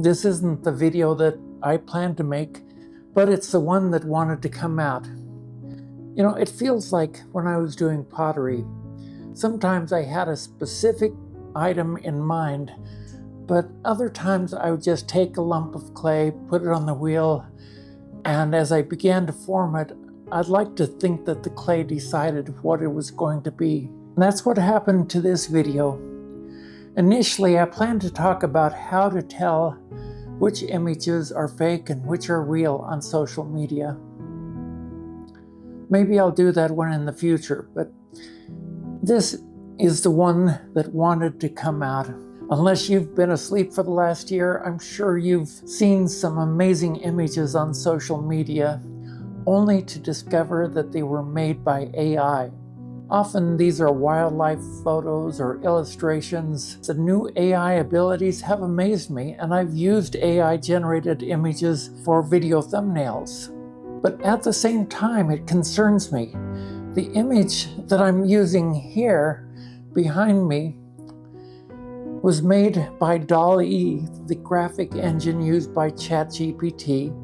This isn't the video that I planned to make, but it's the one that wanted to come out. You know, it feels like when I was doing pottery, sometimes I had a specific item in mind, but other times I would just take a lump of clay, put it on the wheel, and as I began to form it, I'd like to think that the clay decided what it was going to be. And that's what happened to this video. Initially, I planned to talk about how to tell which images are fake and which are real on social media. Maybe I'll do that one in the future, but this is the one that wanted to come out. Unless you've been asleep for the last year, I'm sure you've seen some amazing images on social media, only to discover that they were made by AI. Often these are wildlife photos or illustrations. The new AI abilities have amazed me, and I've used AI-generated images for video thumbnails. But at the same time, it concerns me. The image that I'm using here behind me was made by DALL-E, the graphic engine used by ChatGPT.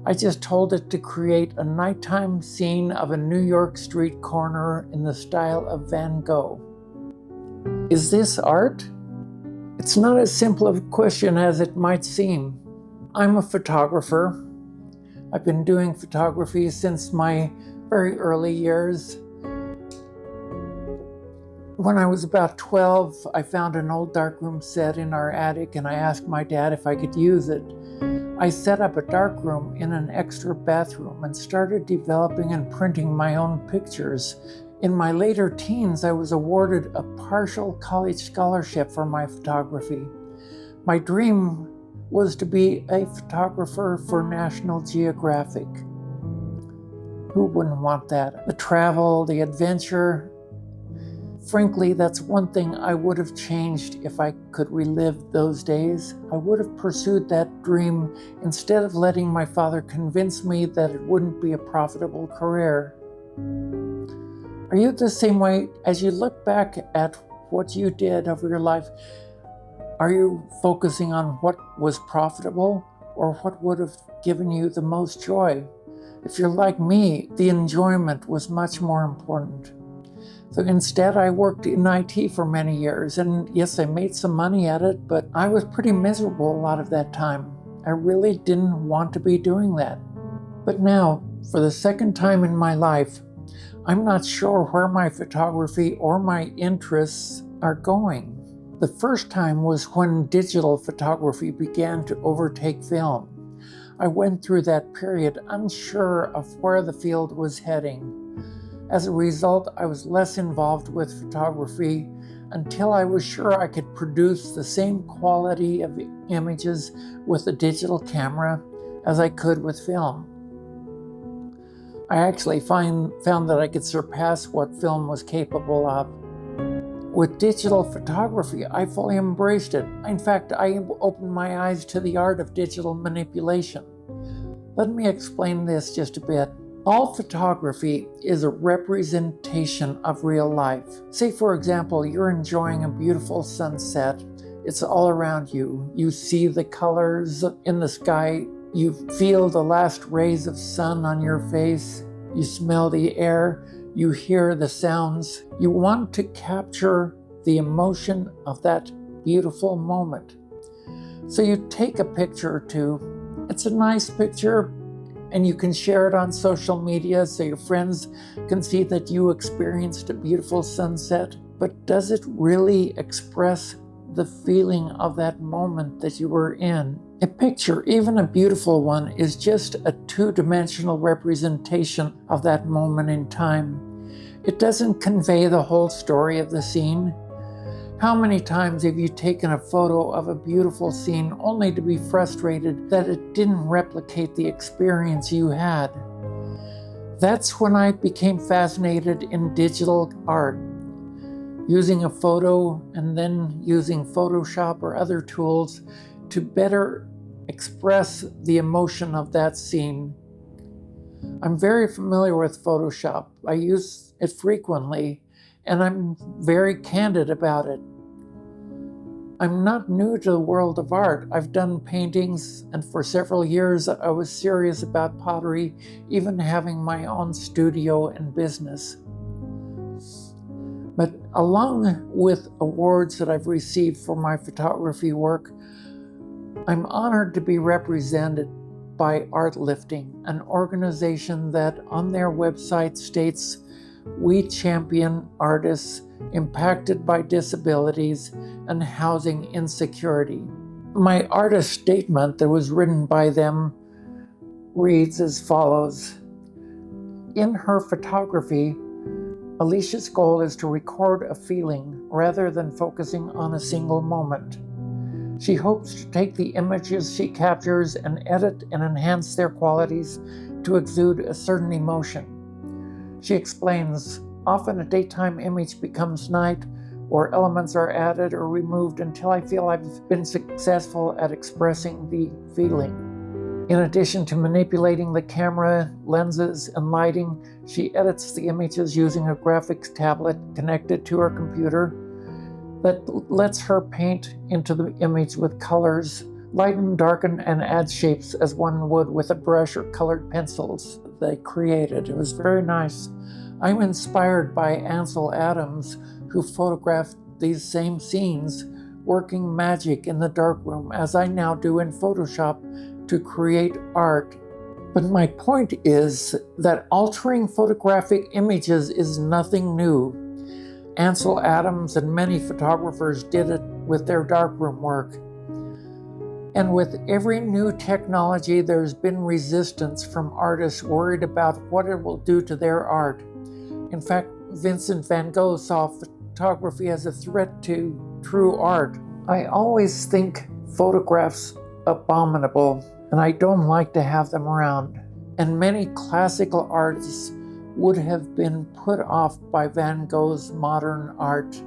I just told it to create a nighttime scene of a New York street corner in the style of Van Gogh. Is this art? It's not as simple of a question as it might seem. I'm a photographer. I've been doing photography since my very early years. When I was about 12, I found an old darkroom set in our attic and I asked my dad if I could use it. I set up a darkroom in an extra bathroom and started developing and printing my own pictures. In my later teens, I was awarded a partial college scholarship for my photography. My dream was to be a photographer for National Geographic. Who wouldn't want that? The travel, the adventure. Frankly, that's one thing I would have changed if I could relive those days. I would have pursued that dream instead of letting my father convince me that it wouldn't be a profitable career. Are you the same way? As you look back at what you did over your life, are you focusing on what was profitable or what would have given you the most joy? If you're like me, the enjoyment was much more important. So instead, I worked in IT for many years, and yes, I made some money at it, but I was pretty miserable a lot of that time. I really didn't want to be doing that. But now, for the second time in my life, I'm not sure where my photography or my interests are going. The first time was when digital photography began to overtake film. I went through that period unsure of where the field was heading. As a result, I was less involved with photography until I was sure I could produce the same quality of images with a digital camera as I could with film. I actually found that I could surpass what film was capable of. With digital photography, I fully embraced it. In fact, I opened my eyes to the art of digital manipulation. Let me explain this just a bit. All photography is a representation of real life. Say, for example, you're enjoying a beautiful sunset. It's all around you. You see the colors in the sky. You feel the last rays of sun on your face. You smell the air. You hear the sounds. You want to capture the emotion of that beautiful moment. So you take a picture or two. It's a nice picture, and you can share it on social media so your friends can see that you experienced a beautiful sunset. But does it really express the feeling of that moment that you were in? A picture, even a beautiful one, is just a two-dimensional representation of that moment in time. It doesn't convey the whole story of the scene. How many times have you taken a photo of a beautiful scene only to be frustrated that it didn't replicate the experience you had? That's when I became fascinated in digital art. Using a photo and then using Photoshop or other tools to better express the emotion of that scene. I'm very familiar with Photoshop. I use it frequently, and I'm very candid about it. I'm not new to the world of art. I've done paintings, and for several years I was serious about pottery, even having my own studio and business. But along with awards that I've received for my photography work, I'm honored to be represented by Artlifting, an organization that on their website states, "We champion artists impacted by disabilities and housing insecurity." My artist statement that was written by them reads as follows. In her photography, Alicia's goal is to record a feeling rather than focusing on a single moment. She hopes to take the images she captures and edit and enhance their qualities to exude a certain emotion. She explains, often a daytime image becomes night, or elements are added or removed until I feel I've been successful at expressing the feeling. In addition to manipulating the camera, lenses, and lighting, she edits the images using a graphics tablet connected to her computer that lets her paint into the image with colors, lighten, darken, and add shapes as one would with a brush or colored pencils they created. It was very nice. I'm inspired by Ansel Adams, who photographed these same scenes, working magic in the darkroom, as I now do in Photoshop, to create art. But my point is that altering photographic images is nothing new. Ansel Adams and many photographers did it with their darkroom work. And with every new technology, there's been resistance from artists worried about what it will do to their art. In fact, Vincent van Gogh saw photography as a threat to true art. I always think photographs abominable, and I don't like to have them around. And many classical artists would have been put off by Van Gogh's modern art.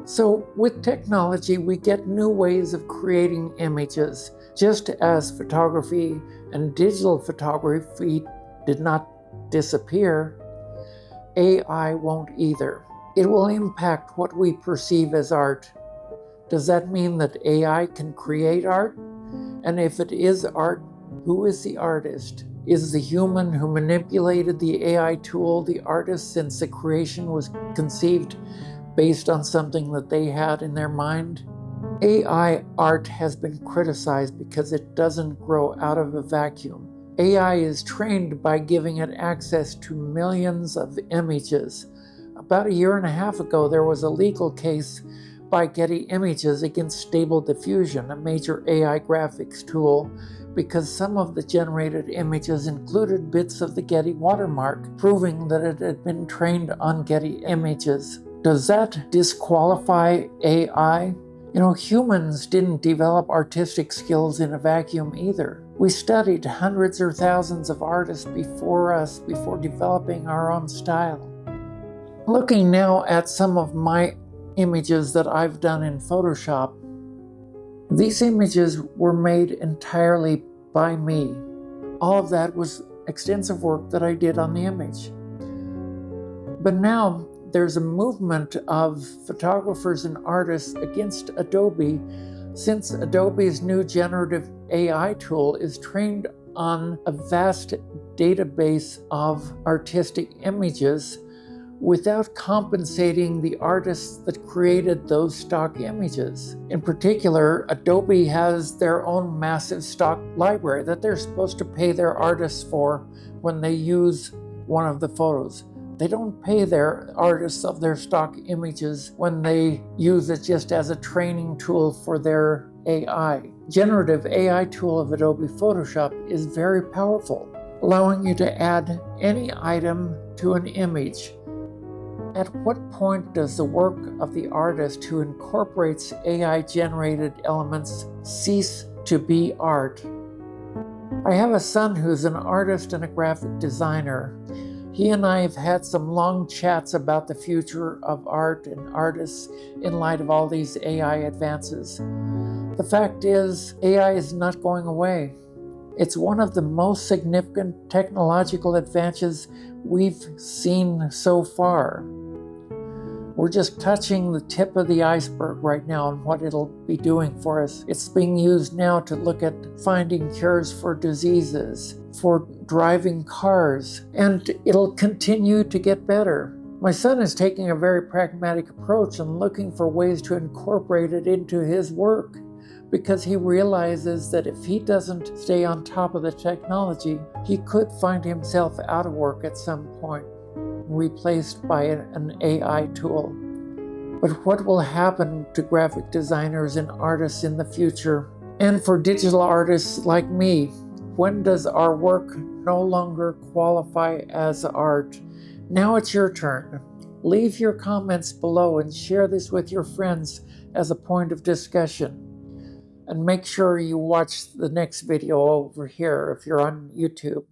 So with technology, we get new ways of creating images. Just as photography and digital photography did not disappear, AI won't either. It will impact what we perceive as art. Does that mean that AI can create art? And if it is art, who is the artist? Is the human who manipulated the AI tool the artist, since the creation was conceived based on something that they had in their mind? AI art has been criticized because it doesn't grow out of a vacuum. AI is trained by giving it access to millions of images. About a year and a half ago, there was a legal case by Getty Images against Stable Diffusion, a major AI graphics tool, because some of the generated images included bits of the Getty watermark, proving that it had been trained on Getty Images. Does that disqualify AI? Humans didn't develop artistic skills in a vacuum either. We studied hundreds or thousands of artists before us before developing our own style. Looking now at some of my images that I've done in Photoshop, these images were made entirely by me. All of that was extensive work that I did on the image. But now there's a movement of photographers and artists against Adobe, since Adobe's new generative AI tool is trained on a vast database of artistic images without compensating the artists that created those stock images. In particular, Adobe has their own massive stock library that they're supposed to pay their artists for when they use one of the photos. They don't pay their artists of their stock images when they use it just as a training tool for their AI. Generative AI tool of Adobe Photoshop is very powerful, allowing you to add any item to an image. At what point does the work of the artist who incorporates AI-generated elements cease to be art? I have a son who's an artist and a graphic designer. He and I have had some long chats about the future of art and artists in light of all these AI advances. The fact is, AI is not going away. It's one of the most significant technological advances we've seen so far. We're just touching the tip of the iceberg right now and what it'll be doing for us. It's being used now to look at finding cures for diseases, for driving cars, and it'll continue to get better. My son is taking a very pragmatic approach and looking for ways to incorporate it into his work, because he realizes that if he doesn't stay on top of the technology, he could find himself out of work at some point, replaced by an AI tool. But what will happen to graphic designers and artists in the future? And for digital artists like me, when does our work no longer qualify as art? Now it's your turn. Leave your comments below and share this with your friends as a point of discussion. And make sure you watch the next video over here if you're on YouTube.